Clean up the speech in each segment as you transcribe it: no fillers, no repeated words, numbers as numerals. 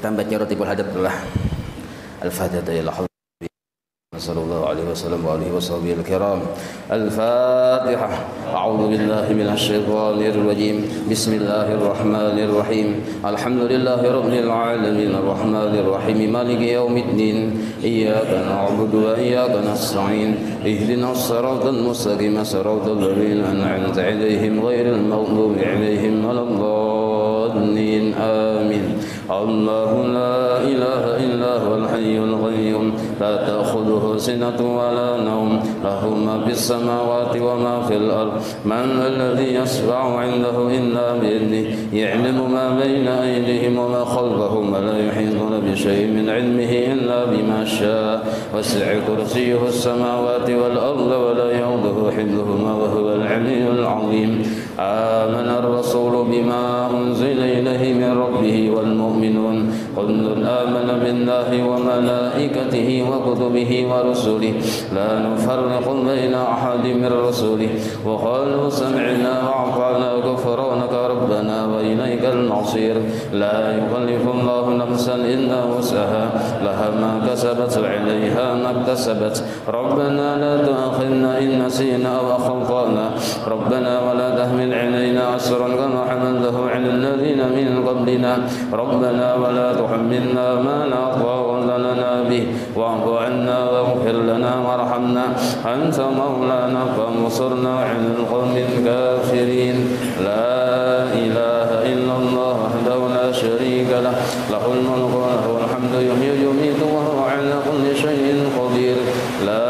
Kita membaca Ratibul Hadab adalah Al-Fatihah. Sallallahu alaihi wasallam wa alihi washabihi al-kiram. Al-Fatihah. A'udzu billahi minasy syaithanir rajim. Bismillahirrahmanirrahim. Alhamdulillahi rabbil alamin arrahmanir rahim maliki yaumiddin. Iyyaka na'budu wa iyyaka nasta'in. Ihdinas siratal mustaqim siratal ladzina an'amta 'alaihim ghairil maghdubi 'alaihim waladdallin. Amin. Allahu la ilaha illa huwal hayyul qayyum. La ta'khudhuhu سنة ولا نوم له ما في السماوات وما في الأرض من الذي يشفع عنده إلا بإذنه يعلم ما بين أيديهم وما خلفهم ولا يحيطون بشيء من علمه إلا بما شاء وسع كرسيه السماوات والأرض ولا يؤوده حفظهما وهو العلي العظيم آمن الرسول بما أنزل إليه من ربه والمؤمنون كل آمن بالله وملائكته وكتبه ورسله لا نفرق بين أحد من رسله وقالوا سمعنا وأطعنا غفرانك ربنا وإليك المصير لا يكلف الله نفسا إلا وسعها لها ما كسبت وعليها ما اكتسبت ربنا لا تؤاخذنا إن نسينا أو أخطأنا ربنا ولا تحمل علينا إصرا كما حملته على الذين من قبلنا ربنا ولا تحملنا ما لا طاقة لنا به واعف عنا واغفر لنا وارحمنا أنت مولانا فانصرنا على القوم الكافرين لا إله إلا الله وحده لا شريك له له الملك وله الحمد يحيي ويميت وهو على كل شيء قدير لا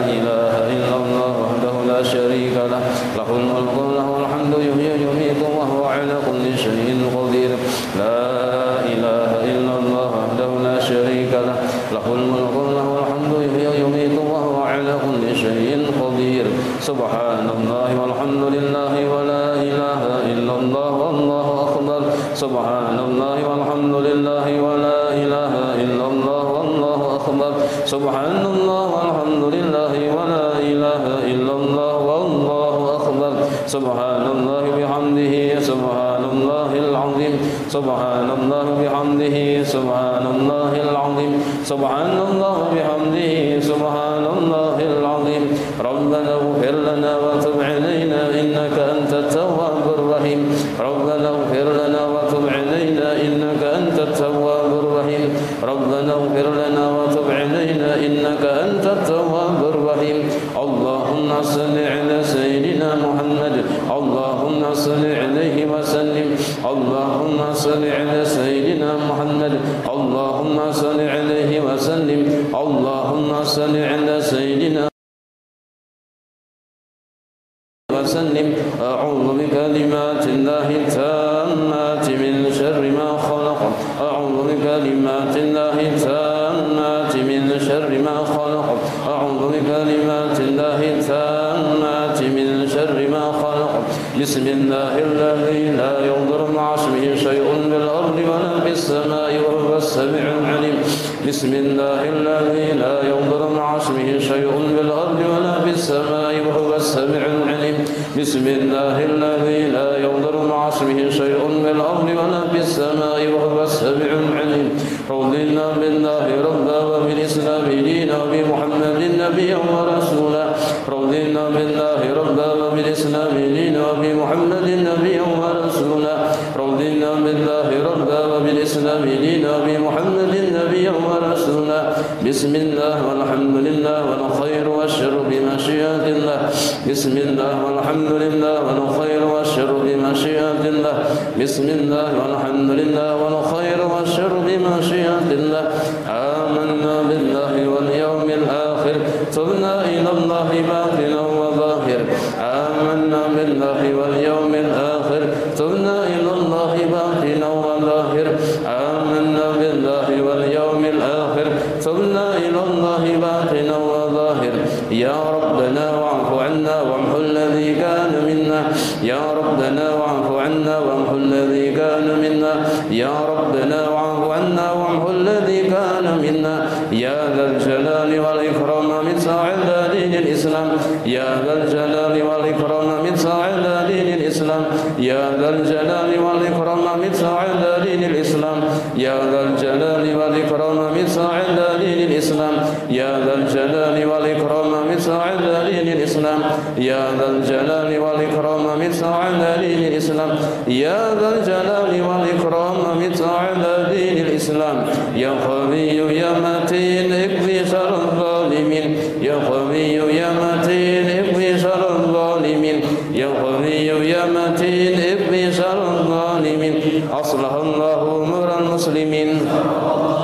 إله إلا الله وحده لا شريك له له الملك وله الحمد يحيي ويميت وهو على كل شيء قدير لا إله إلا الله وحده لا شريك له له الملك وله الحمد يحيي ويميت وهو على كل شيء قدير سبحان الله والحمد لله ولا إله إلا الله والله أكبر سبحان الله والحمد لله ولا إله إلا الله والله أكبر سبحان الله والحمد لله ولا إله إلا الله والله أكبر سبحان الله بحمده سبحان الله العظيم سبحان الله بحمده سبحان الله العظيم سبحان الله بحمده سبحان الله العظيم ربنا اغفر لنا وتب علينا إنك أنت التواب الرحيم ربنا اغفر لنا وتب علينا إنك أنت التواب الرحيم ربنا اغفر لنا وتب علينا إنك أنت التواب الرحيم اللهم صل على سيدنا محمد اللهم صل عليه وسلم اللهم صل على سيدنا محمد اللهم صل عليه وسلم اللهم صل على سيدنا وسلم أعوذ بكلمات الله التامات من شر ما خلق أعوذ بكلمات الله التامات من شر ما خلق أعوذ بكلمات الله التامات من شر ما خلق بسم الله الذي لا يضر مع اسمه شيء بالأرض ولا في السماء وهو السميع العليم بسم الله الذي لا يضر مع اسمه شيء بالأرض ولا في السماء وهو السميع العليم بسم الله الذي لا يضر مع اسمه شيء بالأرض ولا في السماء وهو السميع العليم رضينا بالله ربا وبالإسلام دينا وبمحمد نبيا ورسولا رضينا بالله ربا وبالإسلام دينا وبمحمد نبيا ورسولا رضينا بالله ربا وبالإسلام دينا وبمحمد نبيا ورسولا بسم الله والحمد لله والخير والشر بمشيئة الله بسم الله والحمد لله والخير والشر بمشيئة الله بسم الله والحمد لله والخير والشر بمشيئة الله آمنا بالله واليوم الآخر تبنا إلى الله باطنا وظاهر آمنا بالله واليوم الآخر تبنا إلى الله باطنا وظاهر آمنا بالله واليوم الآخر تبنا إلى الله باطنا وظاهر يا ربنا واعف عنا وامحو الذي كان منا يا ربنا واعف عنا وامحو الذي كان منا يا ربنا واعف عنا وامحو الذي كان منا يا ذا الجلال والإكرام مثل على دين الإسلام يا ذا الجلال والإكرام مثل على دين الإسلام يا ذا الجلال والإكرام مثل على دين الإسلام يا ذا الجلال والإكرام مثل على دين الإسلام يا ذا الجلال والإكرام مثل على دين الإسلام يا ذا الجلال والإكرام مثل على دين الإسلام يا ذا الجلال والإكرام مثل على دين الإسلام يا قوي يا متين اكفي شر الظالمين يا قوي يا متين اكفي شر الظالمين يا قوي يا متين اكفي شر الظالمين أصلح الله أمور المسلمين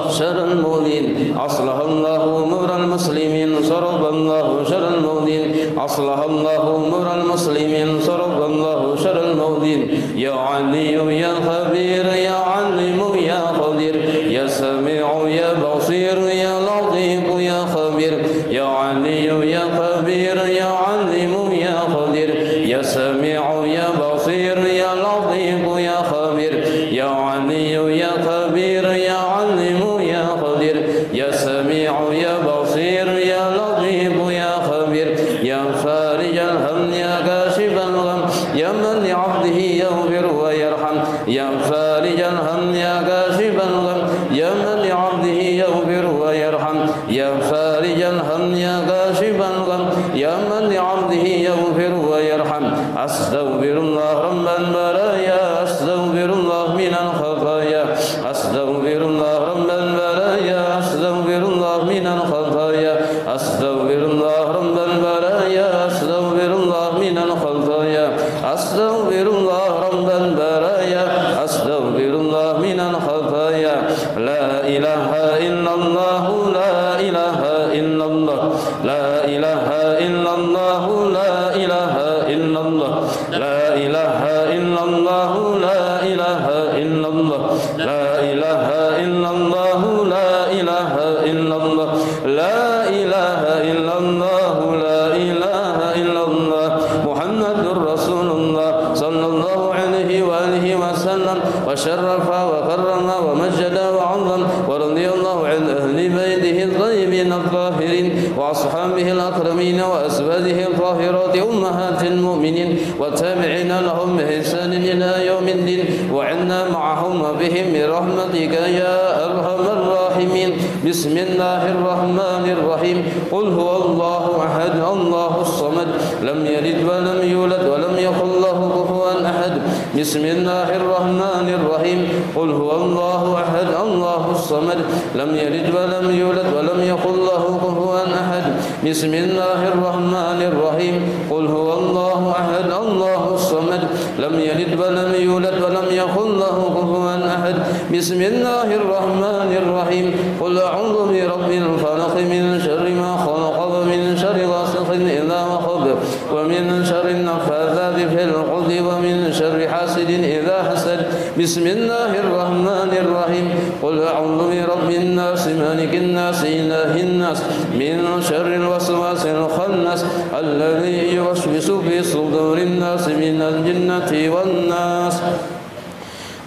شر المؤذين أصلح الله أمور المسلمين صرف الله شر المؤذين أصلح الله أمور المسلمين صرف الله شر المؤذين يا علي يا خبير يا عليم يا قدير يا سميع يا بصير يا لطيف يا خبير يا علي يا خبير يا عليم يا قدير يا سميع يا بصير يا لطيف يا خبير يا علي يا خبير يا عليم يا قدير يا سميع يا بصير يا لطيف يا خبير يا فارج الهم يا كاشف الغم يا من لعبده يغفر ويرحم يا فارج الهم يا كاشف الغم يا من لعبده يغفر ويرحم يا فارج الهم يا كاشف الغم يا من لعبده يغفر ويرحم أستغفر الله رب البرايا أستغفر الله من الخطايا أستغفر الله رب البرايا أستغفر الله من الخطايا أستغفر الله رب البرايا أستغفر الله من الخطايا أستغفر الله رب البرايا أستغفر الله من الخطايا لا إله إلا الله لا إله إلا الله لا إله إلا الله لا إله إلا الله لا إله إلا الله لا إله إلا الله لا إله إلا الله لا إله إلا الله لا إله إلا الله لا إله إلا الله محمد رسول الله صلى الله عليه وآله وسلم وشرف وكرم ومجد وعظم ورضي الله عن أهل بيته الطيبين الطاهرين وأصحابه الأكرمين وأزواجه الطاهرات أمهات المؤمنين والتابعين لهم بإحسان إلى يوم الدين وعنا معهم وبهم برحمتك يا أرحم الراحمين بسم الله الرحمن الرحيم قل هو الله أحد الله الصمد لم يلد ولم يولد ولم يكن له كفوا أحد بسم الله الرحمن الرحيم قل هو الله أحد الله الصمد لم يلد ولم يولد ولم يكن له كفوا أحد بسم الله الرحمن الرحيم قل هو الله أحد الله الصمد لم يلد ولم يولد ولم يكن له كفوا أحد بسم الله الرحمن الرحيم قل أعوذ برب الفلق من شر ما خلق ومن شر غاسق إذا وقب ومن شر النفاثات في العقد ومن شر حاسد إذا حسد بسم الله الرحمن الرحيم قل أعوذ برب الناس مالك الناس إله الناس من شر الوسواس الخناس الذي يوسوس في صدور الناس من الجنة والناس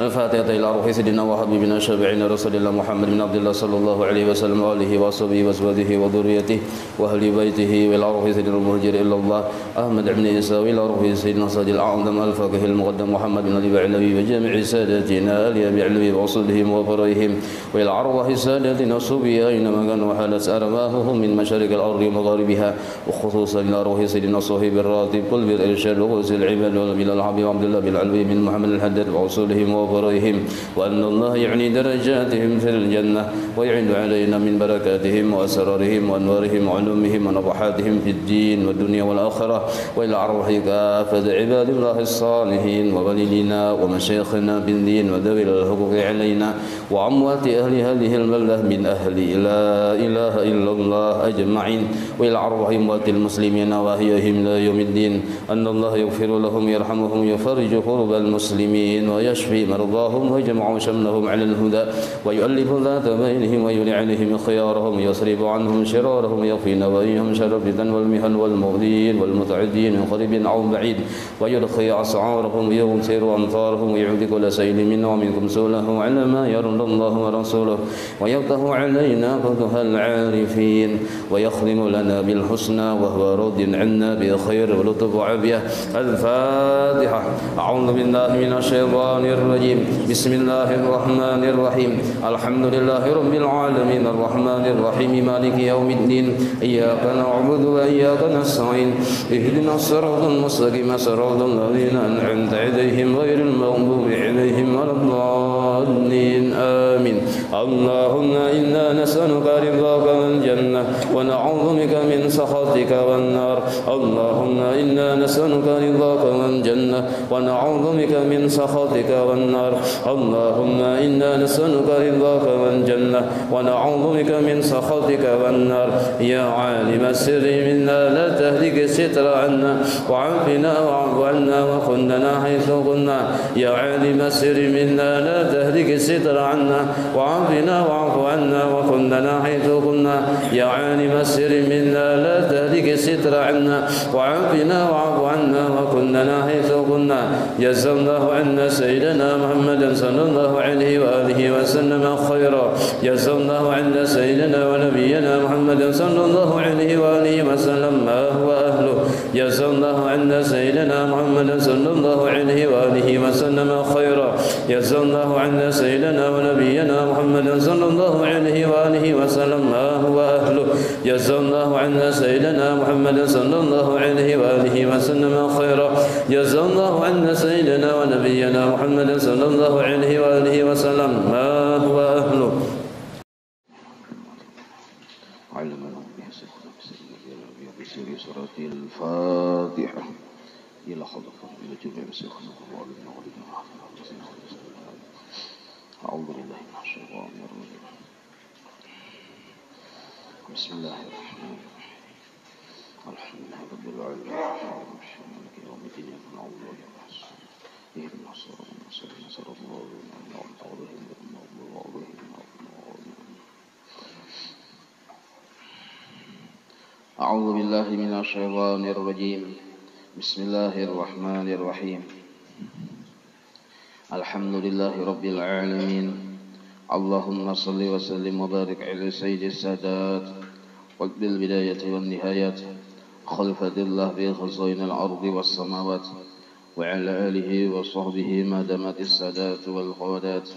الفاتحة إلى روح سيدنا وحبيبنا شفيعنا رسول الله محمد بن عبد الله صلى الله عليه وسلم وآله وصحبه وأزواجه وذريته وأهل بيته وإلى روح سيدنا المهجر إلى الله أحمد بن عيسى وإلى روح سيدنا صادق الأعظم الفقيه المقدم محمد بن أبي علوي وجميع ساداتنا آل أبي علوي وأصولهم وفرائهم وإلى أرواح ساداتنا الصوفية أينما كانوا وحالت أرواحهم من مشارق الأرض ومغاربها وخصوصا إلى روح سيدنا صهيب الراتب قل بالإرشاد وغوث العباد وبلال الحبيب عبد الله بن علوي بن محمد الحداد وأصولهم وفرائهم وأن الله يعني درجاتهم في الجنة ويعد علينا من بركاتهم وأسرارهم وأنوارهم وعلومهم ونفحاتهم في الدين والدنيا والآخرة وإلى أرواح كافة عباد الله الصالحين ووالدينا ومشايخنا بالدين وذوي الحقوق علينا وأموات أهل هذه البلدة من أهل لا إله إلا الله أجمعين وإلى أرواح أموات المسلمين وأحيائهم إلى يوم الدين أن الله يغفر لهم يرحمهم يفرج كرب المسلمين ويشفي مرضاهم ويجمع شملهم على الهدى ويؤلف ذات بينهم ويولي عليهم خيارهم ويصرف عنهم شرارهم ويغفي نوائهم شر الفتن والمحن والمؤذين والمتعدين من قريب أو بعيد ويرخي أسعارهم ويغفر أمطارهم ويعود كل سيل منا ومنكم سوله على ما يرضى الله ورسوله ويفتح علينا فتح العارفين ويخدم لنا بالحسنى وهو راض عنا بخير ولطف وعافية. الفاتحة. أعوذ بالله من الشيطان الرجيم. بسم الله الرحمن الرحيم. الحمد لله رب العالمين الرحمن الرحيم مالك يوم الدين إياك نعبد وإياك نستعين اهدنا الصراط المستقيم صراط الذين أنعمت عليهم غير المغضوب عليهم ولا الضالين آمين. اللهم إنا نسألك رضاك والجنة ونعوذ بك من سخطك والنار. اللهم إنا نسألك رضاك والجنة ونعوذ بك من سخطك والنار. اللهم إنا نسألك رضاك والجنة ونعوذ بك من سخطك والنار. يا عالم السر منا لا تهلك الستر عنا وعافنا واعف عنا وخذنا حيث كنا. يا عالم السر منا لا تهلك الستر عنا وعافنا واعف عنا وخذنا حيث كنا. يا عالم السر منا لا تهلك الستر عنا وعافنا واعف عنا وخذنا حيث كنا. جزا الله عنا سيدنا محمدا صلى الله عليه وآله وسلم خيرا. جزا الله عنا سيدنا ونبينا محمدا صلى الله عليه وآله وسلم ما هو أهله. جزا الله عنا سيدنا محمدا صلى الله عليه وآله وسلم خيرا. جزا الله عنا سيدنا ونبينا محمدا صلى الله عليه وآله وسلم ما هو أهله. جزا الله عنا سيدنا محمدا صلى الله عليه وآله وسلم خيرا. جزا الله عنا سيدنا ونبينا محمدا صلى الله عليه وآله وسلم ما هو أهله. سورة الفاتحة إلى حضرة إلى جميع مسيخنا أعوذ بالله من الشيطان الرجيم. بسم الله الرحمن الرحيم. الحمد لله رب العالمين مالك يوم الدين إياك نعبد وإياك نستعين اهدنا الصراط المستقيم صراط الذين أنعمت عليهم غير المغضوب عليهم ولا الضالين. أعوذ بالله من الشيطان الرجيم. بسم الله الرحمن الرحيم. الحمد لله رب العالمين. اللهم صل وسلم وبارك على سيد السادات قطب البداية والنهايات خلفة الله بخزائن الأرض والسماوات وعلى آله وصحبه ما دامت السادات والقادات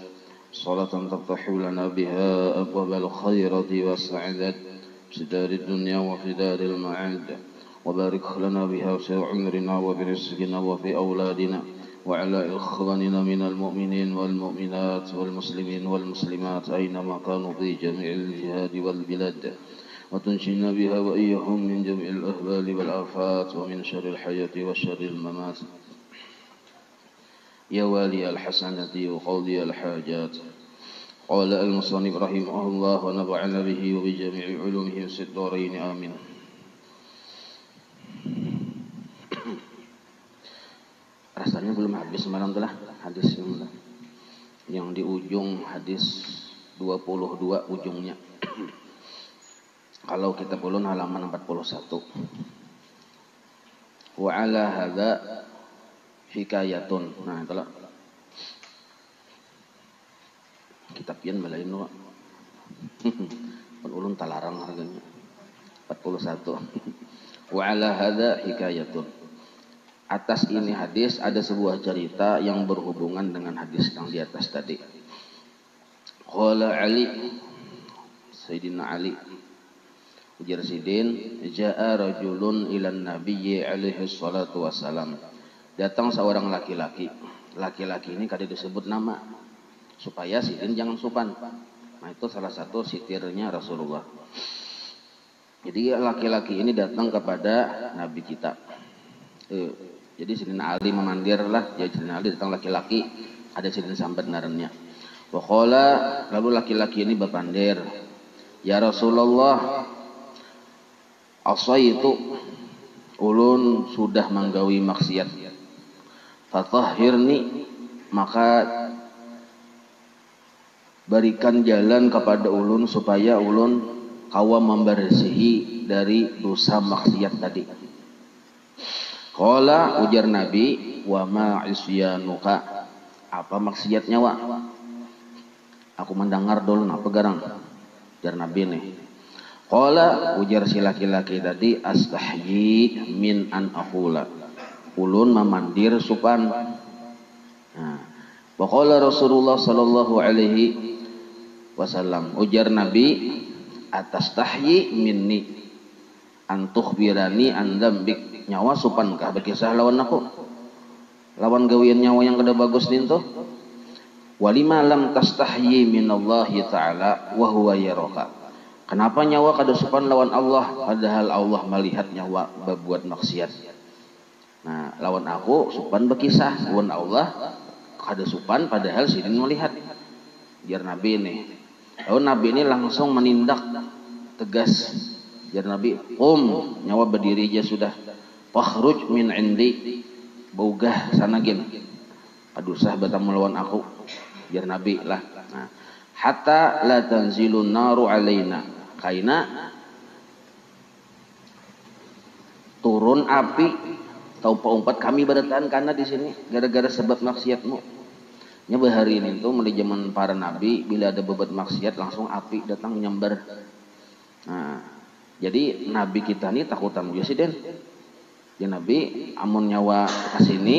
صلاة تفتح لنا بها أبواب الخيرات والسعادة في دار الدنيا وفي دار المعاد. وبارك لنا بها في عمرنا وبرزقنا وفي أولادنا وعلى إخواننا من المؤمنين والمؤمنات والمسلمين والمسلمات أينما كانوا في جميع الجهاد والبلاد. وتنجينا بها وإياهم من جميع الأهوال والآفات ومن شر الحياة وشر الممات. يا والي الحسنة وقاضي الحاجات. قال المصنف رحمه الله ونفعنا به وبجميع علومه في الدارين آمين. Rasanya belum habis semalam telah hadis yang di ujung hadis 22 ujungnya. Kalau kita ulun halaman 41. Wa ala hadza hikayatun. Nah, itulah kitab pian balain nu. Pun ulun talarang harganya. 41. Wa ala hadza hikayatun. Atas ini hadis ada sebuah cerita yang berhubungan dengan hadis yang di atas tadi. Qala Ali, Sayyidina Ali, ujar Sidin, ja'a rajulun ilan nabiyyi alaihi salatu wassalam. Datang seorang laki-laki. Laki-laki ini kada disebut nama supaya Sidin jangan sopan. Nah, itu salah satu sitirnya Rasulullah. Jadi laki-laki ini datang kepada Nabi kita. Jadi Sidina Ali memandir lah. Jadi Sidina Ali datang laki-laki, ada Sidin sambat narannya. Wa qala, lalu laki-laki ini berpandir, ya Rasulullah, asaitu, ulun sudah menggawi maksiat. Fatahhirni, maka berikan jalan kepada ulun supaya ulun kawa membersihi dari dosa maksiat tadi. Qala, ujar Nabi, wa ma isyanuka, apa maksiatnya wa? Aku mendengar dulu apa garang, ujar Nabi nih. Qala, ujar si laki-laki tadi, astahyi min an aqula, ulun memandir supan. Nah, wa qala Rasulullah sallallahu alaihi wasallam, ujar Nabi, atastahyi minni an tukhbirani an dzambik, nyawa supan kah berkisah lawan aku, lawan gawian nyawa yang kada bagus nin tuh. Walima lam tastahyi minallahi ta'ala wa huwa yaraka, kenapa nyawa kada supan lawan Allah padahal Allah melihat nyawa berbuat maksiat. Nah, lawan aku supan berkisah, lawan Allah kada supan padahal sidin melihat. Biar Nabi nih, lalu Nabi ini langsung menindak tegas. Biar Nabi, nyawa berdiri aja sudah. Fakhruj min indi, baugah sanagin, aduh sah batang melawan aku. Biar Nabi lah. Nah, hatta la tanzilun naru alaina, kaina turun api tau paumpat kami bertahan karena di sini gara-gara sebab maksiatmu. Nya bahari ini tuh mulai zaman para nabi bila ada bebat maksiat langsung api datang nyambar. Nah, jadi nabi kita nih takutan juga sih den. Ya Nabi, amun nyawa kesini,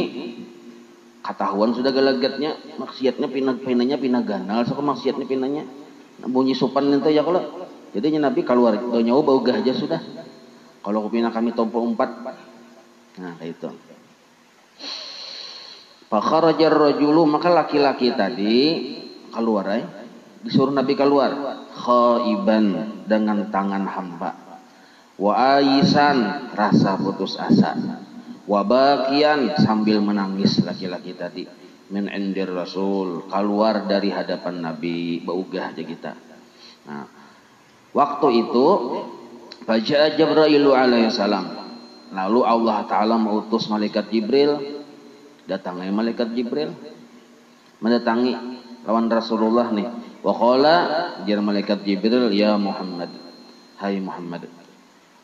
ketahuan sudah galagatnya, maksiatnya pinanya pinah ganal, so maksiatnya pinanya, bunyi sopan itu ya kalau. Jadi Nabi keluar, nyawa bau gah aja sudah. Kalau pinah kami tompo 4, nah kayak itu. Fakharajar rajulu, maka laki-laki tadi keluar disuruh Nabi keluar, khaiban, dengan tangan hamba. Wa aisan, rasa putus asa. Wa bakian, sambil menangis laki-laki tadi. Min indir Rasul, keluar dari hadapan Nabi, baugah aja kita. Nah, waktu itu faja'a Jibril alaihi salam. Lalu Allah Ta'ala mengutus malaikat Jibril. Datangnya malaikat Jibril mendatangi lawan Rasulullah nih. Wa qala, jar malaikat Jibril, ya Muhammad, hai Muhammad,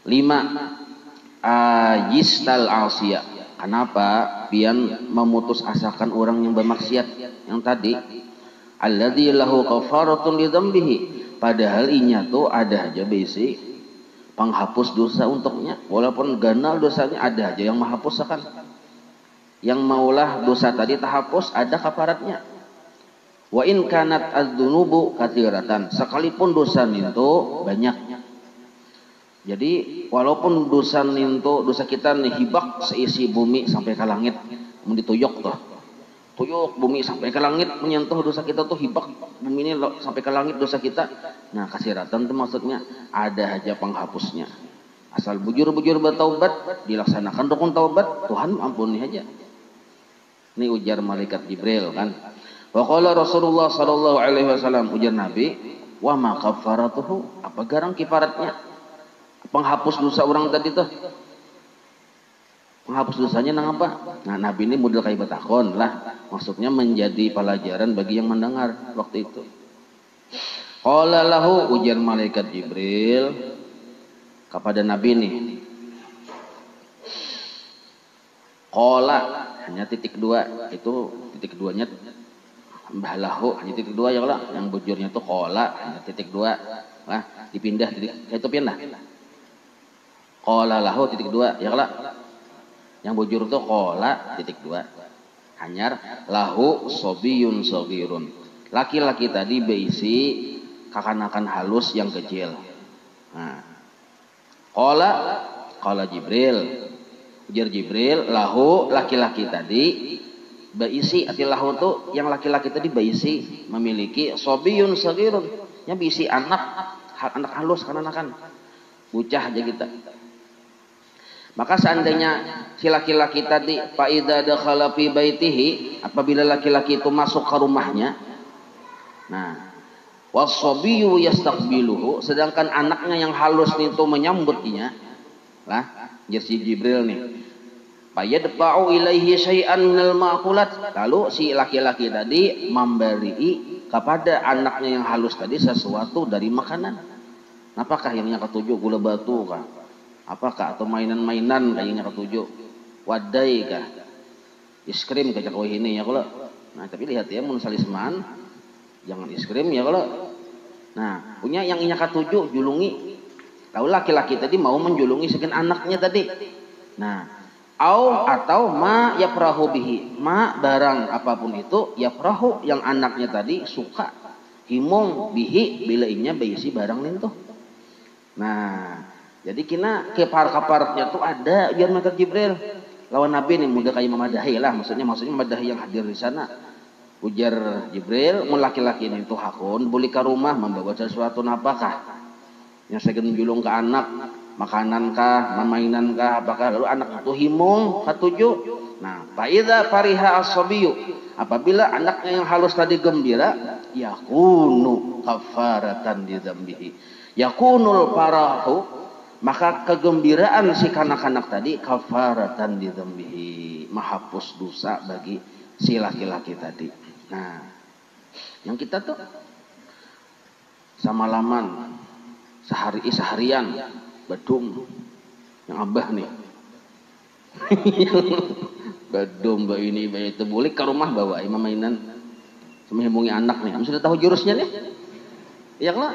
5 ajistal asiyah, kenapa pian memutus asakan orang yang bermaksiat yang tadi, alladzi lahu kafaratun li dzambihi, padahal inya tuh ada aja besi penghapus dosa untuknya, walaupun ganal dosanya ada aja yang menghapuskan, yang maulah dosa tadi terhapus ada kafaratnya. Wa in kanat adzunubu katsiratan, sekalipun dosa itu banyak. Jadi walaupun dosa ninto, dosa kita nih hibak seisi bumi sampai ke langit, mau dituyuk tuh, tuyuk bumi sampai ke langit, menyentuh dosa kita tuh hibak bumi ini sampai ke langit dosa kita. Nah kasiratan itu maksudnya ada aja penghapusnya. Asal bujur-bujur bertaubat, dilaksanakan rukun taubat, Tuhan ampuni aja. Ini ujar malaikat Jibril kan. Wa qala Rasulullah sallallahu alaihi wasallam, ujar Nabi, wa ma kafaratuhu, apa garang kifaratnya? Penghapus dosa orang tadi tuh, penghapus dosanya nang apa? Nah Nabi ini model kayak batakon lah, maksudnya menjadi pelajaran bagi yang mendengar waktu itu. Qala lahu, ujar malaikat Jibril kepada Nabi nih, qala, hanya titik 2, itu titik 2-nya lahu hanya titik 2 ya kalau yang bujurnya tuh qala hanya titik 2 lah, dipindah titik itu pindah. Qala lahu titik 2 ya kalau yang bujur tuh qala titik 2, hanyar lahu sobiyun sogirun, laki-laki tadi berisi kakanakan halus yang kecil. Nah, qala Jibril, ujar Jibril, lahu laki-laki tadi berisi, arti lahu tuh yang laki-laki tadi berisi memiliki sobiyun sogirun, yang berisi anak halus kananakan bocah aja kita. Maka seandainya si laki-laki tadi faida dakhala fi baitihi, apabila laki-laki itu masuk ke rumahnya, nah wasobiyyu yastaqbiluhu, sedangkan anaknya yang halus itu menyambutnya lah, si Jibril nih, fayadfa'u ilaihi syai'an minal ma'kulat, lalu si laki-laki tadi memberi kepada anaknya yang halus tadi sesuatu dari makanan. Apakah yang ketujuh gula batu kah? Apakah atau mainan-mainan kayaknya ketujuh? Wadai kah? Es krim kacak ini ya kalau. Nah tapi lihat ya mun salisman jangan es krim ya kalau. Nah punya yang inya ketujuh julungi. Tahu laki-laki tadi mau menjulungi sekian anaknya tadi. Nah atau ma yaprahu bihi, ma barang apapun itu yaprahu yang anaknya tadi suka himong bihi bila inya baisi barang lintuh. Nah jadi kina kepar-kaparnya tuh ada biar malaikat Jibril lawan Nabi nih mudah kayak memadahi lah, maksudnya memadahi yang hadir di sana. Ujar Jibril, mun laki-laki ini tuh hakun buli ke rumah membawa sesuatu napakah yang saya julung ke anak, makanan kah, mainan kah, apakah lalu anak itu himung ketujuh. Nah, faidza fariha as-sabiyu, apabila anaknya yang halus tadi gembira, yakunu kafaratan li dzambihi. Yakunul farahu, maka kegembiraan si kanak-kanak tadi kafaratan li dzambihi, menghapus dosa bagi si laki-laki tadi. Nah, yang kita tuh samalaman seharian bedum yang abah nih bedum mbak ini mbak itu boleh ke rumah bawa imam mainan sama hubungi anak nih sudah tahu jurusnya nih ya lah.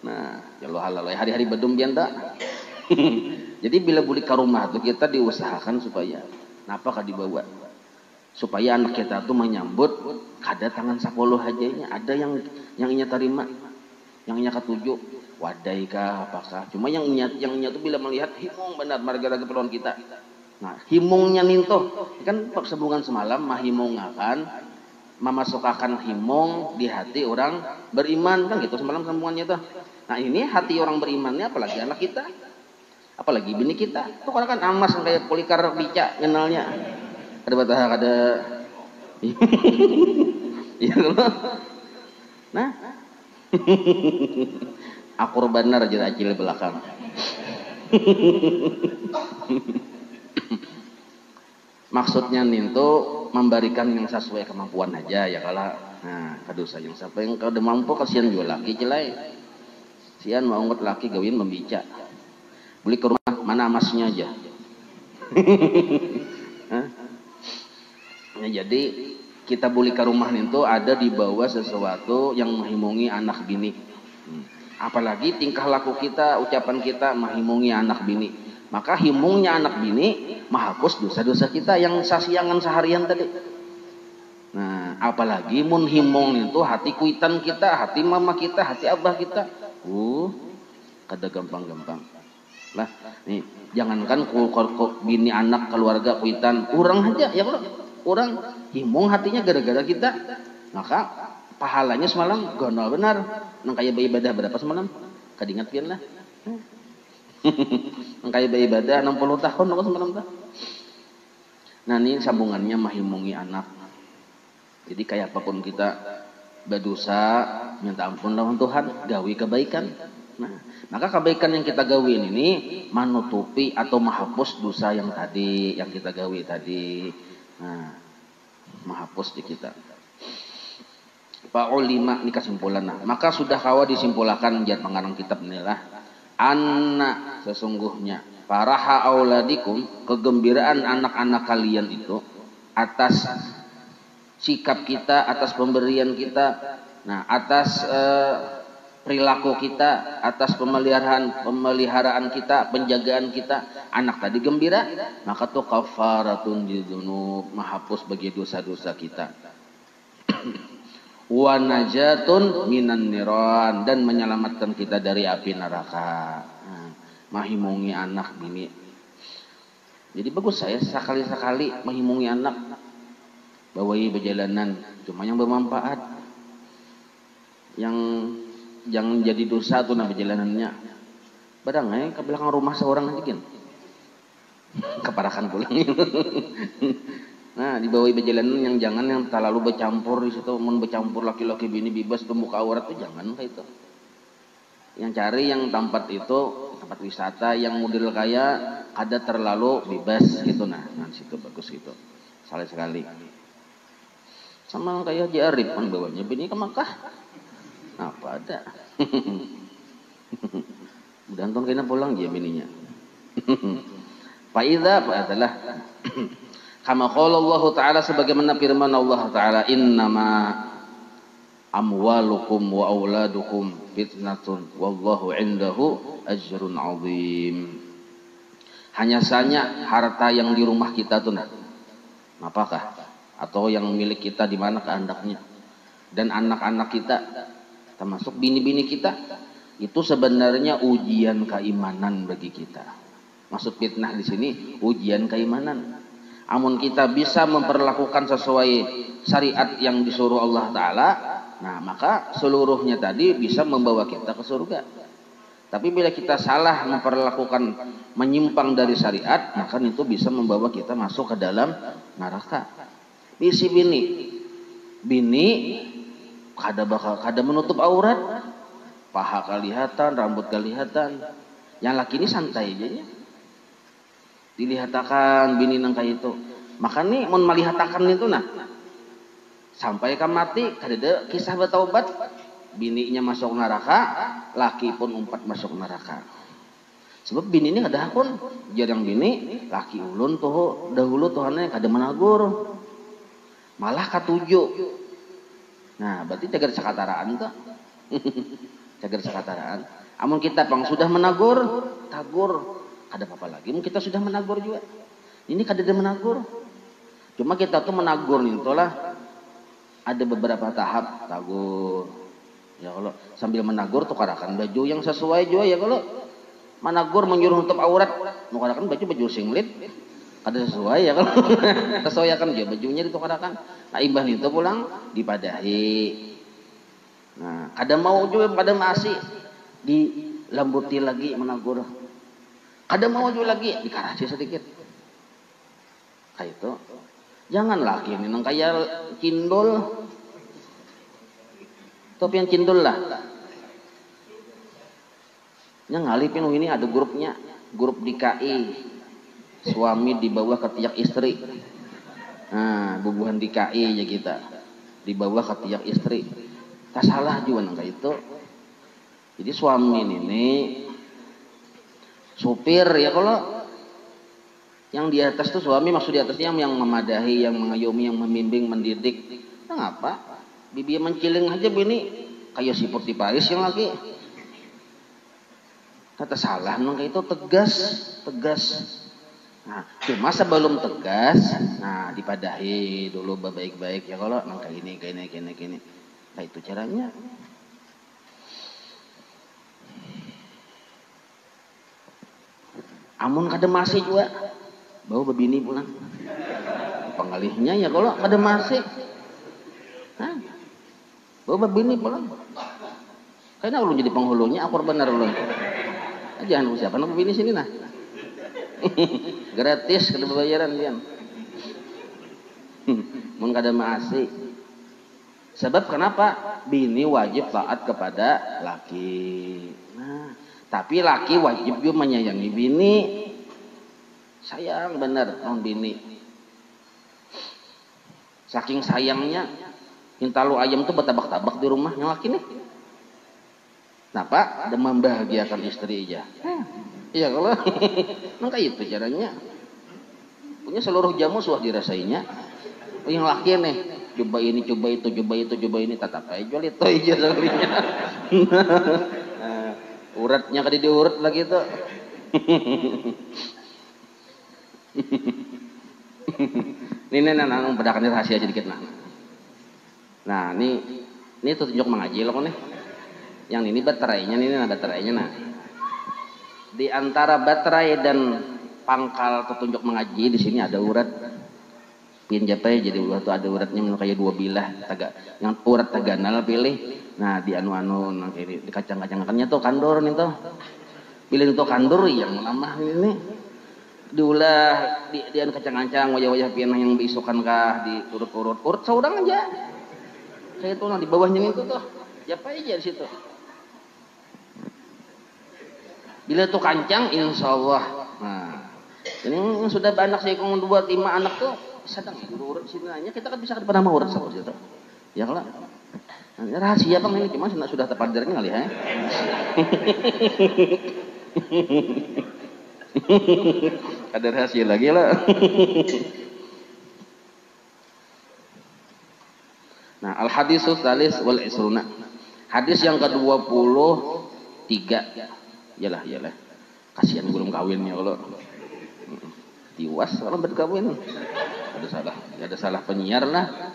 Nah ya lo halal hari-hari bedum bianda. Jadi bila boleh ke rumah tuh kita diusahakan supaya napakah dibawa supaya anak kita tuh menyambut kada tangan 10 hajanya ada yang inya terima yang inya ketujuh wadai kah apakah cuma yang inya tuh bila melihat himung benar marga-raga keperluan kita. Nah himungnya nintoh kan sebelumkan semalam mah himung akan memasukkan himung di hati orang beriman kan gitu semalam sambungannya tuh. Nah ini hati orang berimannya apalagi anak kita apalagi bini kita tuh kan amas kayak polikar bica kenalnya ada batah ada iya loh. Nah akur benar aja acil belakang. Maksudnya ninto memberikan yang sesuai kemampuan aja ya kalau nah kadosa yang siapa yang kada mampu kasihan juga laki celai sian mau ngot laki gawin membica beli ke rumah mana amasnya aja. Ya, jadi kita boleh ke rumah ninto ada di bawah sesuatu yang menghimungi anak bini. Apalagi tingkah laku kita, ucapan kita menghimungi anak bini. Maka himungnya anak bini menghapus dosa-dosa kita yang sasiangan seharian tadi. Nah, apalagi mun himung itu hati kuitan kita, hati mama kita, hati abah kita. Kada gampang-gampang. Lah, nih, jangankan bini anak keluarga kuitan, orang aja ya kalau orang himung hatinya gara-gara kita. Maka pahalanya semalam gondol benar nang kaya beribadah berapa semalam kadingat pian lah nang kaya beribadah 60 tahun apa semalam tuh. Nah ini sambungannya mahimungi anak. Jadi kayak apapun kita berdosa minta ampun lawan Tuhan gawi kebaikan. Nah maka kebaikan yang kita gawin ini menutupi atau menghapus dosa yang tadi yang kita gawi tadi. Nah menghapus di kita. Fa'ulima ini kesimpulan. Nah, maka sudah kawa disimpulkan jat pengarang kitab inilah anna sesungguhnya faraha auladikum kegembiraan anak-anak kalian itu atas sikap kita, atas pemberian kita, nah atas perilaku kita, atas pemeliharaan kita, penjagaan kita, anak tadi gembira, maka tuh kafaratun lidzunub menghapus bagi dosa-dosa kita. Wa najatun minan niran dan menyelamatkan kita dari api neraka. Nah, mahimungi anak bini. Jadi bagus saya sekali-sekali mahimungi anak. Bawai perjalanan cuma yang bermanfaat. Yang jangan jadi dosa tuh nah perjalanannya. Badang ke belakang rumah seorang aja kan. Keparakan pulang. Nah, dibawai perjalanan yang jangan yang terlalu bercampur di situ, bercampur laki-laki bini bebas ke muka aurat tuh jangan kayak itu. Yang cari yang tempat itu tempat wisata yang model kaya ada terlalu bebas gitu nah situ bagus gitu. Salah sekali. Sama kayak Haji Arif kan bawanya bini ke Makkah. Apa ada? Dan tahun kena pulang dia bininya. Faidha adalah kama qala Allah Ta'ala sebagaimana firman Allah Ta'ala innama amwalukum wa auladukum fitnatun wallahu indahu ajrun azim. Hanya saja harta yang di rumah kita tuh apakah atau yang milik kita di mana kehendaknya dan anak-anak kita termasuk bini-bini kita itu sebenarnya ujian keimanan bagi kita. Maksud fitnah di sini ujian keimanan. Amun kita bisa memperlakukan sesuai syariat yang disuruh Allah Ta'ala, nah maka seluruhnya tadi bisa membawa kita ke surga. Tapi bila kita salah memperlakukan menyimpang dari syariat, maka itu bisa membawa kita masuk ke dalam neraka. Bisi bini kada menutup aurat, paha kelihatan, rambut kelihatan. Yang laki ini santai aja ya. Dilihatakan bini nang kayak itu. Maka nih mun malihatakan itu nah sampai ke mati kada kisah bertaubat, bininya masuk neraka, laki pun umpat masuk neraka. Sebab bini ini kada hakun, jarang bini, laki ulun tuh dahulu Tuhannya kada menagur. Malah katuju. Nah, berarti cagar sakataraan tuh. Cagar sakataraan. Amun kita pang sudah menagur, tagur, kada apa-apa lagi. Kita sudah menagur juga. Ini kada ada menagur. Cuma kita tuh menagur itulah ada beberapa tahap tagur. Ya kalau sambil menagur tukarakan baju yang sesuai juga ya kalau menagur menyuruh nutup aurat, tukarakan baju singlet. Kada sesuai ya kalau sesuaikan dia bajunya ditukarakan. Nah imbah itu pulang dipadahi. Nah kada mau juga pada masih dilambuti lagi menagur. Kada mau juga lagi dikarasi sedikit. Kayak itu. Jangan laki ini nang kayak cindol. Tapi yang cindol lah. Yang ngalipin ini ada grupnya, grup DKI. Suami di bawah ketiak istri. Nah, bubuhan DKI ya kita. Di bawah ketiak istri. Tak salah juga nang kayak itu. Jadi suami ini supir ya kalau yang di atas tuh suami, maksud di atasnya yang memadahi, yang mengayomi, yang membimbing, mendidik. Nah, ngapa? Bibi menciling aja bini kayak siput di Paris yang lagi. Kata salah nang itu tegas. Nah, cuma sebelum tegas, nah dipadahi dulu baik-baik ya kalau nang kayak ini. Nah itu caranya. Amun kada masih juga bawa babini pulang. Pengalihnya ya kalau kada masih. Nah, bawa babini pulang. Kayaknya ulun jadi penghulunya, akur benar ulun. Jangan usahakan babini sini nah. Gratis kada bayaran dia. Mun kada masih. Sebab kenapa? Bini wajib taat kepada laki. Nah, tapi laki wajib juga menyayangi bini. Sayang bener non bini. Saking sayangnya, intalu ayam tuh bertabak-tabak di rumah yang laki nih. Kenapa? Dan membahagiakan istri aja. Iya kalau nang kayak itu caranya. Punya seluruh jamu suah dirasainya. Yang laki nih, coba ini, coba itu, tatap aja jual itu aja sekalinya. Uratnya kada diurut lagi itu. Ini nang bedakan rahasia sedikit nah. Nah, ini tuh tunjuk mengaji loh nih. Yang ini baterainya, nah. Di antara baterai dan pangkal petunjuk mengaji di sini ada urat. Pinjapai jadi urat tuh ada uratnya kayak dua bilah, yang urat taganal pilih. Nah, di anu nang ini di kacang-kacangannya tuh kandur nih tuh. Pilih itu kandur yang lama ini. Diulah di anu kacang-kacang wajah-wajah pianah yang diisukan kah di urut saudang aja. Kayak itu nah di bawahnya itu tuh. Japai aja di situ. Bila itu kancang, insya Allah. Nah, ini yang sudah banyak sih, 2-5 anak tuh sedang urut sini nanya kita kan bisa pada mau urut sama gitu. Ya kalau rahasia bang ini cuma sudah terpadarnya kali ya. Ada rahasia lagi lah. Nah, al hadisus tsalis wal isruna. Hadis yang ke-23. Yalah. Kasihan belum kawin ya kalau. Tiwas kalau berkawin. Ada salah penyiar lah.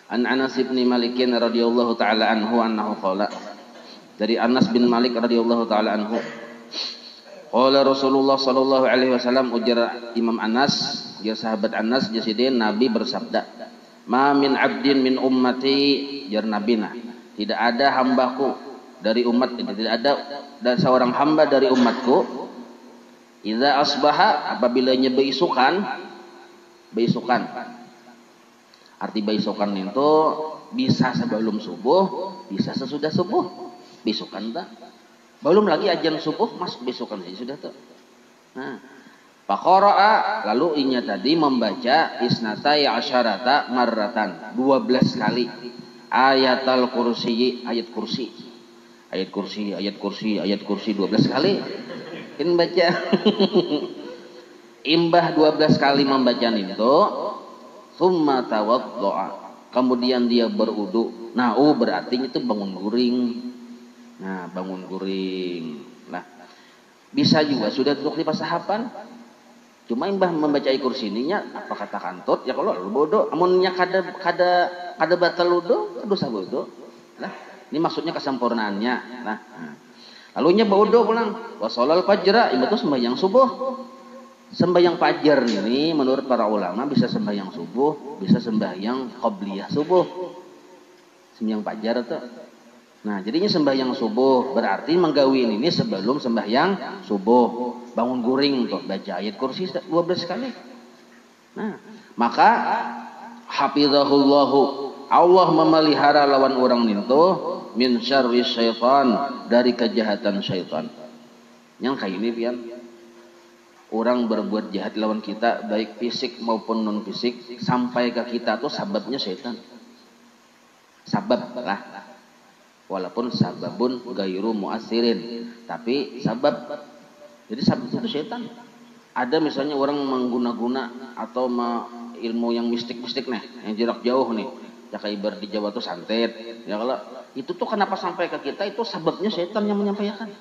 An Anas bin Malik radhiyallahu taala anhu annahu qala. Dari Anas bin Malik radhiyallahu taala anhu. Qala Rasulullah sallallahu alaihi wasallam, ujar Imam Anas, dia sahabat Anas jasidin, Nabi bersabda, "Ma min 'abdin min ummati," jar Nabina, tidak ada hambaku dari umat ini, tidak ada seorang hamba dari umatku, idza asbaha, apabila beisukan. Arti beisukan itu bisa sebelum subuh, bisa sesudah subuh. Beisukan tak? Belum lagi ajan subuh masuk beisukan saja sudah tuh. Nah, faqara'a, lalu inya tadi membaca isnatai asyarata marratan, 12 kali ayatul kursi, ayat kursi 12 kali. Ini baca. Imbah 12 kali membaca itu, summa tawaddo'a, kemudian dia berudu. Nah, berarti itu bangun guring. Nah, bangun guring. Nah, bisa juga sudah duduk di pasahapan. Cuma imbah membaca kursi ininya apa kata kantut ya kalau bodoh amunnya kada batal wudu, dosa wudu. Nah, ini maksudnya kesempurnaannya. Nah. Lalunya bodoh pulang. Wa sholal fajra, itu sembahyang subuh. Sembahyang fajar ini menurut para ulama bisa sembahyang subuh, bisa sembahyang qabliyah subuh. Sembahyang fajar itu. Nah, jadinya sembahyang subuh berarti menggawin ini sebelum sembahyang subuh. Bangun guring untuk baca ayat kursi 12 kali. Nah, maka hafizahullahu, Allah memelihara lawan orang itu min syarri syaitan, dari kejahatan syaitan. Yang kayak ini pian. Orang berbuat jahat lawan kita baik fisik maupun non fisik, sampai ke kita tuh sababnya syaitan. Sabab lah. Walaupun sababun gairu muasirin, tapi sabab. Jadi sabab itu syaitan. Ada misalnya orang mengguna-guna atau ilmu yang mistik-mistik nih, yang jarak jauh nih. Ya kayak ibarat di Jawa tuh santet. Ya kalau itu tuh kenapa sampai ke kita, itu sababnya syaitan yang menyampaikan.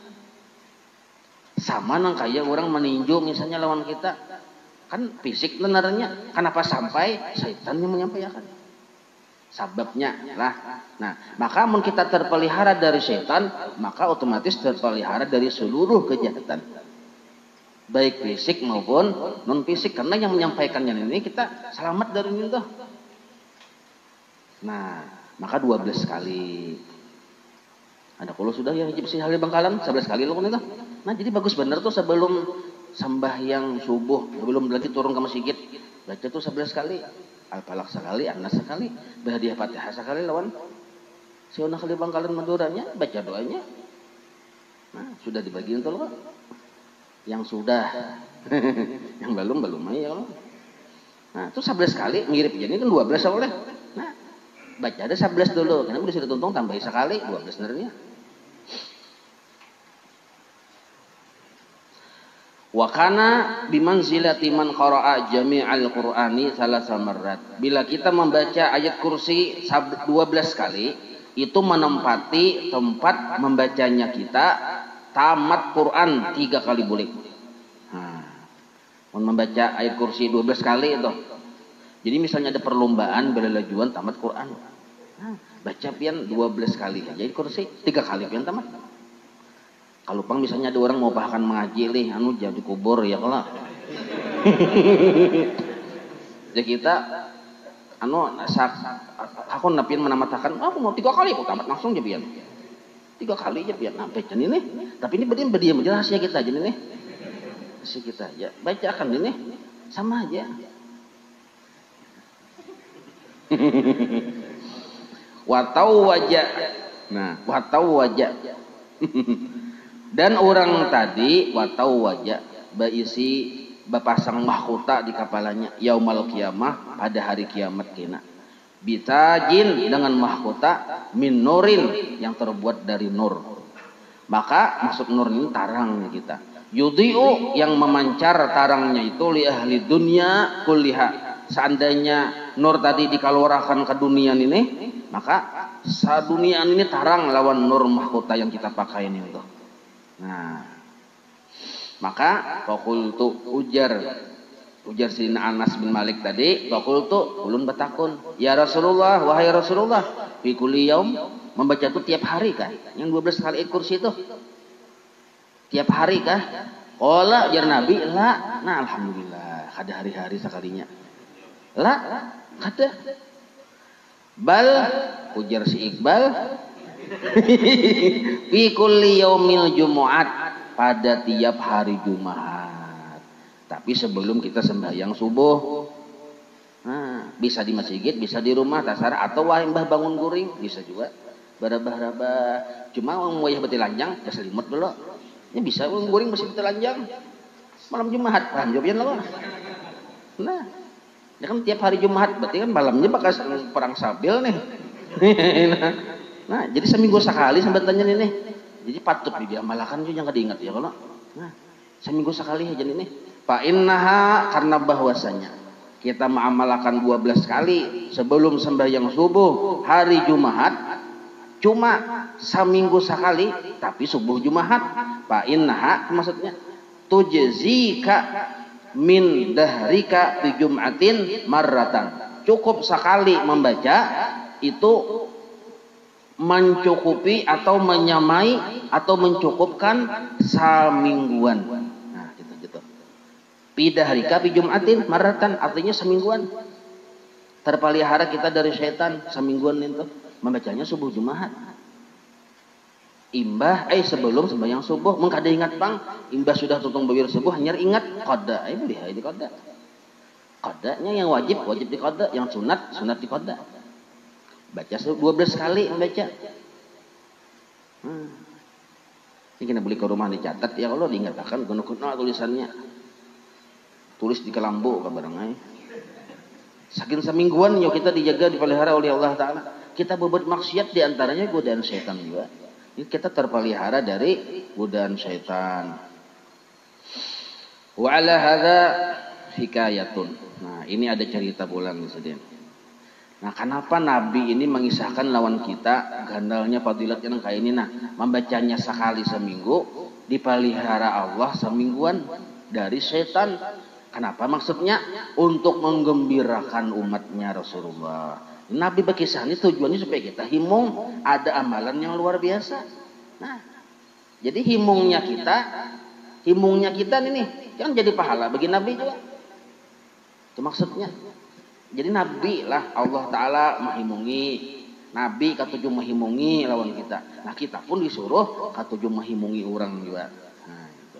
Sama nang kayak orang meninju misalnya lawan kita, kan fisik benernya, kenapa sampai syaitan yang menyampaikan sababnya lah. Nah, maka mun kita terpelihara dari syaitan, maka otomatis terpelihara dari seluruh kejahatan baik fisik maupun non fisik, karena yang menyampaikannya ini kita selamat dari itu. Nah, maka 12 kali. Ada kalau sudah ya hijab si hari Bangkalan 11 kali loh itu. Nah, jadi bagus bener tuh sebelum sembahyang subuh, sebelum lagi turun ke masjid, baca tuh 11 kali. Al-Falaq sekali, An-Nas sekali, Bahadiah Fatihah sekali lawan Siona kali Bangkalan Maduranya, baca doanya. Nah, sudah dibagiin tuh loh. Yang sudah. Yang belum aja loh. Nah, itu 11 kali mirip jadi kan 12 oleh. Nah, baca ada 11 dulu, karena udah sudah tuntung tambahin sekali 12 sebenarnya. Wa kana bimanzilati man qara'a jami'al Qur'ani salasa marrat. Bila kita membaca ayat kursi 12 kali, itu menempati tempat membacanya kita tamat Quran 3 kali boleh. Nah, membaca ayat kursi 12 kali itu. Jadi misalnya ada perlombaan bela-lajuan tamat Quran. Nah, baca pian 12 kali aja ayat kursi, 3 kali pian tamat. Kalau pang misalnya ada orang mau bahkan mengaji lih, jadi kubur ya kalau. Jadi kita aku napian menamatakan, aku mau 3 kali aku tamat langsung aja pian. 3 kali aja pian. Nah, baca ini. Tapi ini berdiam aja rahasia kita aja nih. Rahasia kita ya. Bacakan ini sama aja. Watau wajah. Nah, watau wajah. Dan orang tadi watau wajah, berisi bapasang mahkota di kepalanya yaumal kiamah pada hari kiamat kena. Bitajin dengan mahkota min nurin yang terbuat dari nur. Maka maksud nur ini tarangnya kita. Yudhi'u yang memancar tarangnya itu li ahli dunya kulliha. Seandainya nur tadi dikalorahkan ke dunia ini, maka sadunia ini tarang lawan nur mahkota yang kita pakai ini itu. Nah, maka fakultu ujar Sayyidina Anas bin Malik tadi, fakultu ulun batakun, ya Rasulullah, wahai Rasulullah, fi kulli yaum, membaca itu tiap hari kah? Yang 12 kali kursi itu tiap hari kah? Qala jar Nabi, la. Nah, alhamdulillah, ada hari-hari sekalinya. La, kada. Bal ujar si Iqbal fi kulli yaumil jumu'at, pada tiap hari Jumat. Tapi sebelum kita sembahyang subuh. Nah, bisa di masjid, bisa di rumah tasara atau wahai mbah bangun guring, bisa juga. Barabah-barabah. Cuma wong wayah beti lanjang, ya selimut dulu. Ya bisa wong guring masih beti lanjang. Malam Jumat, paham jawabnya lo. Nah, ya kan tiap hari Jumat, berarti kan malamnya bakal perang sabil nih. Nah, jadi seminggu sekali sambatnya nih. Jadi patut diamalkan juga jangan diingat ya kalau. Nah, seminggu sekali aja ini. Fa innaha, karena bahwasanya kita mengamalkan 12 kali sebelum sembahyang subuh hari Jumat, cuma seminggu sekali tapi subuh Jumat. Fa innaha maksudnya tujzika min dahrika fi jum'atin marratan. Cukup sekali membaca itu mencukupi atau menyamai atau mencukupkan semingguan. Nah, gitu. Fi dahrika fi jum'atin marratan artinya semingguan. Terpelihara kita dari setan semingguan itu membacanya subuh Jumat. Imbah sebelum sembahyang subuh mengkada ingat bang, imbah sudah tutung bawir subuh hanya ingat qada. Boleh di qada. Qadanya yang wajib di qada, yang sunat di qada. Baca 12 kali membaca. Ini kena beli ke rumah dicatat ya kalau diingatkan kuno-kuno tulisannya. Tulis di kelambu kabarang. Saking semingguan yo kita dijaga dipelihara oleh Allah Taala. Kita berbuat maksiat diantaranya godaan setan juga. Kita terpelihara dari godaan setan. Wa ala hadza hikayatun. Nah, ini ada cerita pulang nih sedih. Nah, kenapa Nabi ini mengisahkan lawan kita gandalnya fadilat yang kayak ini? Nah, membacanya sekali seminggu dipelihara Allah semingguan dari setan. Kenapa maksudnya? Untuk menggembirakan umatnya Rasulullah. Nabi berkisah ini tujuannya supaya kita himung ada amalan yang luar biasa. Nah, jadi himungnya kita nih yang jadi pahala bagi Nabi juga. Itu maksudnya. Jadi Nabi lah Allah Ta'ala menghimungi. Nabi katujuh menghimungi lawan kita. Nah kita pun disuruh katujuh menghimungi orang juga. Nah, gitu.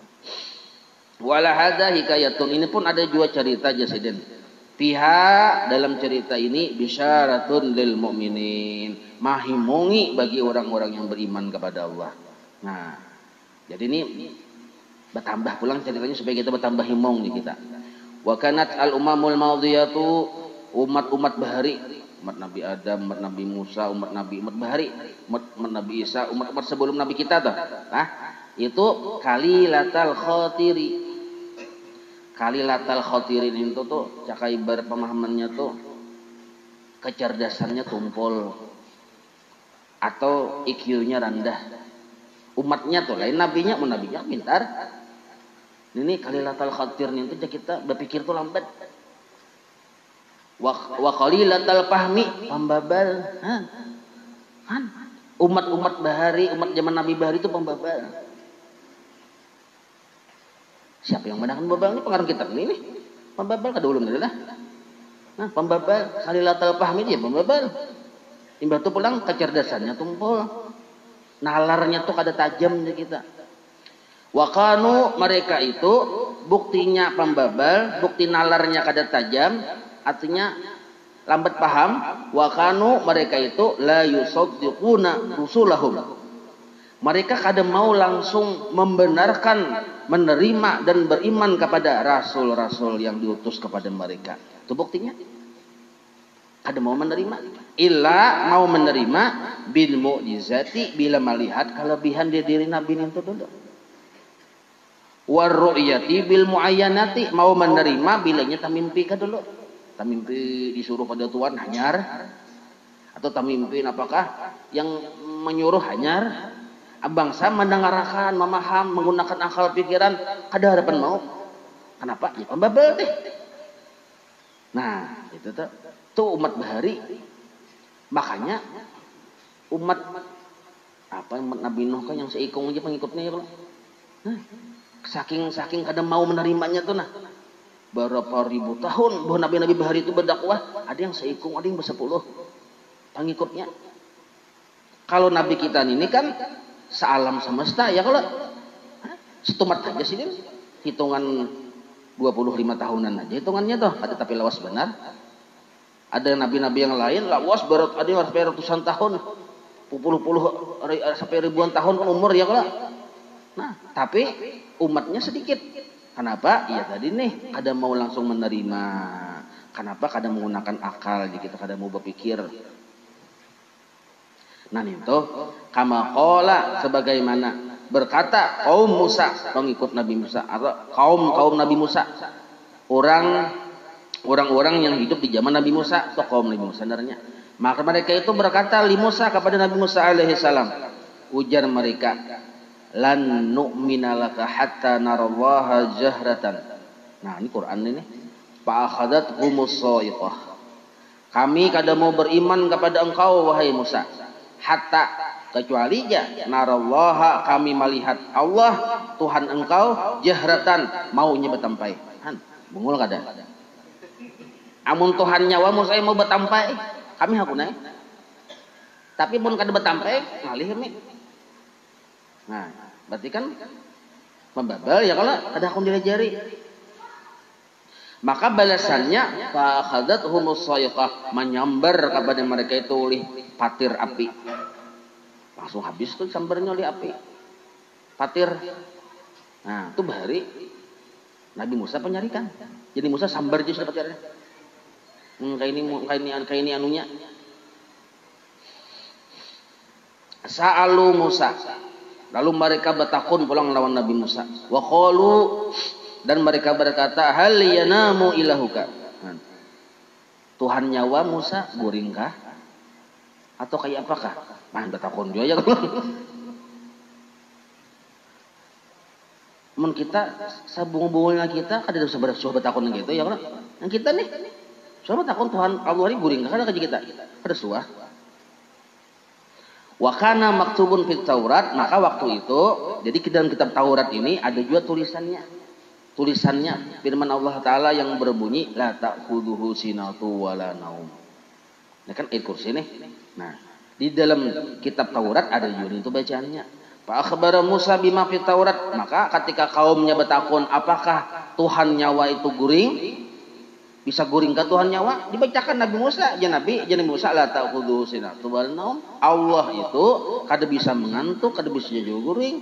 Wala hadza hikayatun, ini pun ada juga cerita Jasiden. Fiha, dalam cerita ini bisyaratun lil mu'minin, menghimungi bagi orang-orang yang beriman kepada Allah. Nah, jadi ini bertambah pulang ceritanya supaya kita bertambah himung nih kita. Wa kanat al umamul madiyatu, umat-umat bahari, umat Nabi Adam, umat Nabi Musa, umat bahari, umat Nabi Isa, umat sebelum Nabi kita tuh. Nah, itu kalilatal khotiri. Kalilatal khotirin itu tuh cakai berpemahamannya tuh kecerdasannya tumpul atau IQ-nya rendah. Umatnya tuh lain nabinya pintar. Ini kalilatal khotirin itu kita berpikir tuh lambat. Wa qalilatal fahmi, pembabal. Kan umat bahari, umat zaman Nabi Bahari itu pembabal. Siapa yang menangkan pembabal ini? Pengarang kitab ini nih. Pembabal kada ulun adalah. Nah, pembabal kalilatal fahmi dia pembabal. Imbah tu pulang kecerdasannya tumpul. Nalarnya tuh kada tajamnya kita. Wa kanu, mereka itu buktinya pembabal, bukti nalarnya kada tajam, artinya lambat paham. Wa kanu, mereka itu la yusaddiquna rusulahum, Mereka kada mau langsung membenarkan, menerima dan beriman kepada rasul-rasul yang diutus kepada mereka. Itu buktinya. Kada mau menerima. Illa mau menerima bil mu'jizati, bila melihat kelebihan di diri Nabi itu dulu. War ru'yati bil muayyanati, mau menerima bilanya tamimpi ka dulu. Tamimpi disuruh pada Tuhan hanyar, atau tamimpi apakah yang menyuruh hanyar. Bangsa mendengarkan, memaham, menggunakan akal pikiran, kada harapan mau. Kenapa? Ya pembabel deh. Nah, itu tuh umat bahari. Makanya umat umat Nabi Nuh kan yang seikung aja pengikutnya ya kalau. Nah, saking kada mau menerimanya tuh nah. Berapa ribu tahun bahwa nabi-nabi bahari itu berdakwah, ada yang seikung, ada yang bersepuluh pengikutnya. Kalau nabi kita ini kan sealam semesta ya kalau setumat aja sih dia. Hitungan 25 tahunan aja hitungannya tuh, tapi lawas benar. Ada nabi-nabi yang lain lawas berat, ada yang sampai ratusan tahun, puluh-puluh sampai ribuan tahun kan umur ya kalau. Nah, tapi umatnya sedikit. Kenapa? Ya tadi nih kada mau langsung menerima. Kenapa? Kada menggunakan akal, jadi kita kada mau berpikir. Nah itu kama qala, sebagaimana berkata kaum Musa, pengikut Nabi Musa, atau kaum Nabi Musa, orang-orang yang hidup di zaman Nabi Musa atau kaum Nabi Musa sebenarnya. Maka mereka itu berkata li Musa kepada Nabi Musa alaihi salam, ujar mereka, lan nu'mina laka hatta narallaha jahratan. Nah ini Quran ini. Fa akhadathhumus shaiqah. Kami kada mau beriman kepada engkau wahai Musa, hatta kecuali narallaha, kami melihat Allah Tuhan engkau jahratan, maunya betampai. Han bungul kada. Amun Tuhan nyawa Musa mau betampai, kami hakunai. Tapi pun kada betampai, ngalih kami. Nah, berarti kan membabal ya kalau ada akun dilajari. Maka balasannya fa akhadathhumus shaiqah, menyambar kepada mereka itu oleh patir api. Langsung habis tuh sambarnya oleh api. Patir. Nah, itu bahari Nabi Musa penyarikan. Jadi Musa sambar aja sudah patirnya. Kayak ini anunya. Sa'alu Musa. Lalu mereka bertakun pulang lawan Nabi Musa. Wa qalu, dan mereka berkata, hal yanamu ilahuka. Tuhan nyawa Musa guringkah? Atau kayak apakah? Nah, bertakun juga ya. Men kita sabung-bungulnya kita kada usah bertakun gitu ya kan? Yang kita nih sudah bertakun Tuhan Allah ini guringkah kada kaji kita? Kada suah. Wa kana maktubun fit Taurat, maka waktu itu jadi di dalam kitab Taurat ini ada juga tulisannya firman Allah Ta'ala yang berbunyi la ta'khudhuhu sinatu wala naum. Ini kan ayat kursi nih. Nah, di dalam kitab Taurat ada juga itu bacaannya. Fa akhbara Musa bima fit Taurat, maka ketika kaumnya bertakun apakah Tuhan nyawa itu guring? Bisa guring ke Tuhan nyawa, dibacakan Nabi Musa, Nabi Musa la ta'khudhuhu sinatu wala naum. Allah itu kada bisa mengantuk, kada bisa juga guring.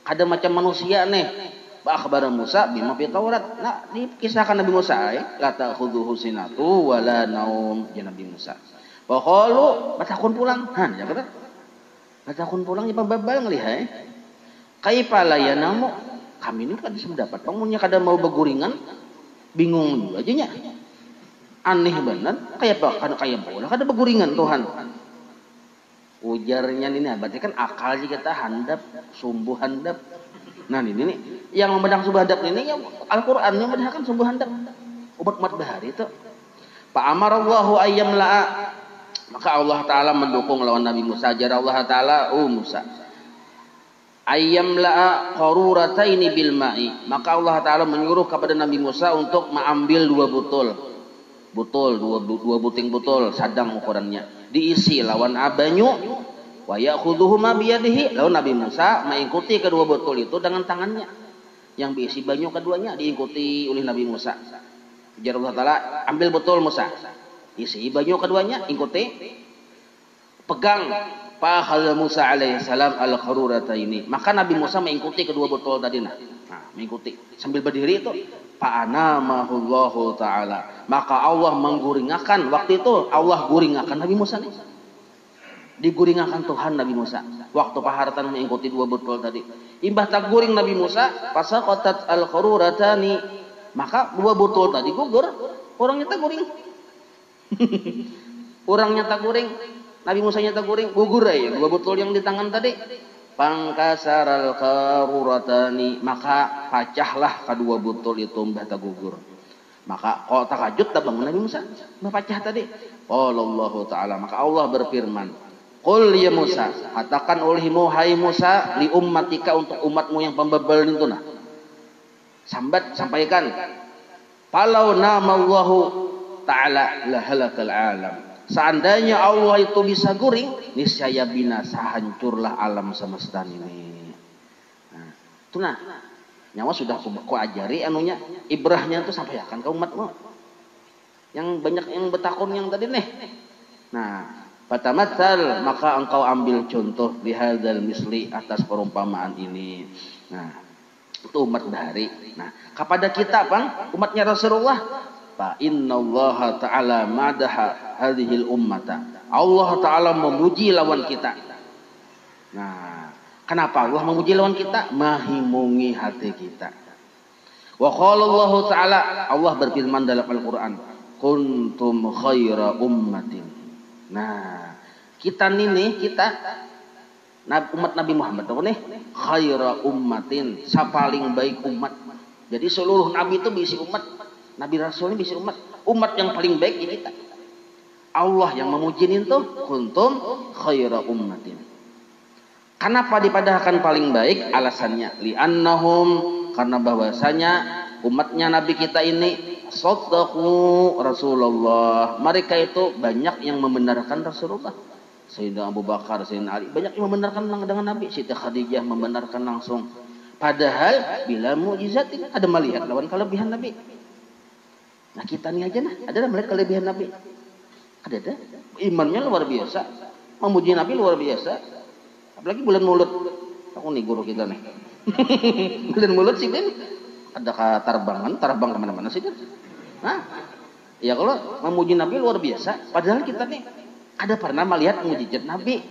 Kada macam manusia nih. Akhbar Musa bima fi Taurat. Nah, dikisahkan Nabi Musa la ta'khudhuhu sinatu wala naum, Nabi Musa. Wa qalu batakun pulang. Han, ya benar. Batakun pulang ya pembabal ngelih kaifa la yanamu. Kami ini kan bisa mendapat bangunnya kada mau beguringan. Bingung juga aja nya. Aneh benar, kayak apa? Kayak bola kada beguringan Tuhan. Ujarnya ini berarti kan akal kita handap, sumbu handap. Nah ini nih yang membedah sumbu handap ini yang Al-Qur'an yang membedahkan sumbu handap. Umat bahari itu. Fa amarallahu ayyam la'a, maka Allah Ta'ala mendukung lawan Nabi Musa. Ajar Allah Ta'ala, Musa, ayyam la'a qarurataini bil ma'i, maka Allah Ta'ala menyuruh kepada Nabi Musa untuk mengambil dua buting butul sadang ukurannya, diisi lawan abanyu, wa ya'khudhuhuma biyadihi, lalu Nabi Musa mengikuti kedua butul itu dengan tangannya yang diisi banyu keduanya, diikuti oleh Nabi Musa. Ajar Allah Ta'ala, ambil butul Musa, isi banyu keduanya, ikuti, pegang Fa Musa alaihissalam al-qarurata ini. Maka Nabi Musa mengikuti kedua botol tadi nah. Mengikuti sambil berdiri itu. Fa'anamahullahu ta'ala. Maka Allah mengguringakan. Waktu itu Allah guringakan Nabi Musa nih. Diguringakan Tuhan Nabi Musa. Waktu paharatan mengikuti dua botol tadi. Imbah tak guring Nabi Musa. Fasaqatat al-qaruratani. Maka dua botol tadi gugur. Orangnya tak guring. Orangnya tak guring. Nabi Musa nyata guring. Gugur ya. Dua botol yang di tangan tadi. Pangkasaral qaruratani. Maka pecahlah kedua botol itu mbah tak gugur. Maka kok takajud tak bangun Nabi Musa. Mbah pecah tadi. Allah Ta'ala. Maka Allah berfirman. Qul ya Musa, katakan olehmu hai Musa li ummatika untuk umatmu yang pembebal itu nah. Sambat sampaikan. Falau namallahu ta'ala lahalakal alam. Seandainya Allah itu bisa guring, niscaya binasa hancurlah alam semesta ini. Nah, itu nah. Nyawa sudah ku ajari anunya ibrahnya itu sampaikan ke umatmu. Yang banyak yang betakun yang tadi nih. Nah, fatamatsal maka engkau ambil contoh bihadzal misli atas perumpamaan ini. Nah, itu umat bahari. Nah, kepada kita Bang, umatnya Rasulullah, fa innallaha ta'ala madaha hadhil ummata. Allah Ta'ala memuji lawan kita. Nah, kenapa Allah memuji lawan kita? Mahimungi hati kita. Wa qala Allah Ta'ala, Allah berfirman dalam Al-Qur'an, kuntum khaira ummatin. Nah, kita umat Nabi Muhammad nih khaira ummatin, paling baik umat. Jadi seluruh nabi itu berisi umat, nabi rasul ini berisi umat. Umat yang paling baik ya kita. Allah yang memuji itu kuntum khaira ummatin. Kenapa dipadahkan paling baik? Alasannya li'annahum, karena bahwasanya umatnya nabi kita ini saddaqu Rasulullah. Mereka itu banyak yang membenarkan Rasulullah. Sayyidina Abu Bakar, Sayyidina Ali, banyak yang membenarkan dengan Nabi. Siti Khadijah membenarkan langsung. Padahal bila mujizatin, ada melihat lawan kelebihan Nabi. Nah kita nih aja nah, ada melihat kelebihan Nabi. Ada. Imannya luar biasa. Memuji Nabi luar biasa. Apalagi bulan Maulud. Aku nih guru kita nih. Bulan Maulud sih kan. Ada terbang kemana-mana sih kan. Nah, ya kalau memuji Nabi luar biasa. Padahal kita nih ada pernah melihat mujizat Nabi.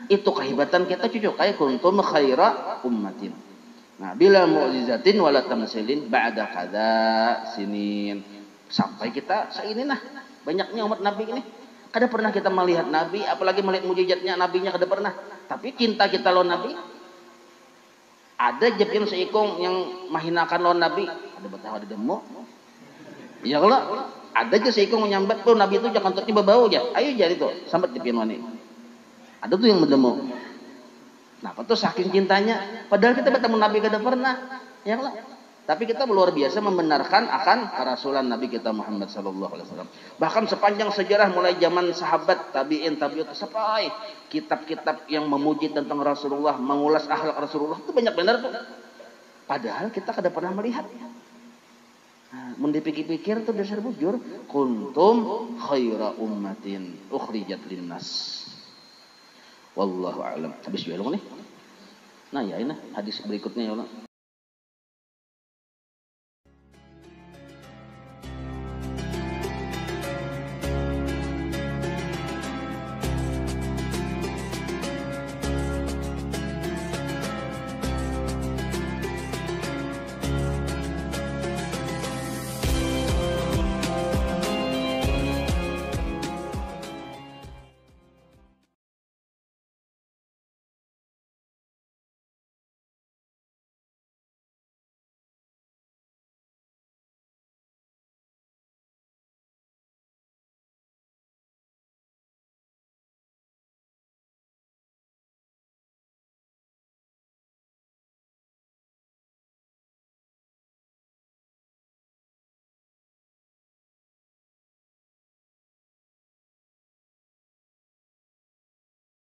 Itu kehebatan kita cucu kayak kuntum khaira ummatin. Nah, bila mu'jizatin wala tamsilin ba'da kada sinin. Sampai kita seini nah banyaknya umat Nabi ini. Kada pernah kita melihat Nabi, apalagi melihat mujizatnya Nabinya kada pernah. Tapi cinta kita lawan Nabi. Ada jepin seikong yang mahinakan lawan Nabi. Ada betah ada demo. Ya kalau ada aja seikong menyambat tuh Nabi itu jangan tertiba bau aja. Ayo jadi tuh sambat jepin wani. Ada tuh yang mendemo. Nah, itu saking cintanya. Padahal kita bertemu Nabi kada pernah. Ya kalau tapi kita luar biasa membenarkan akan kerasulan Nabi kita Muhammad sallallahu alaihi wasallam. Bahkan sepanjang sejarah mulai zaman sahabat, tabi'in, tabi'ut sampai kitab-kitab yang memuji tentang Rasulullah, mengulas akhlak Rasulullah itu banyak benar tuh. Padahal kita kada pernah melihat. Nah, mun dipikir-pikir tuh dasar bujur, kuntum khaira ummatin ukhrijat linnas. Wallahu a'lam. Habis ya nih. Nah, ya ini hadis berikutnya ya Allah.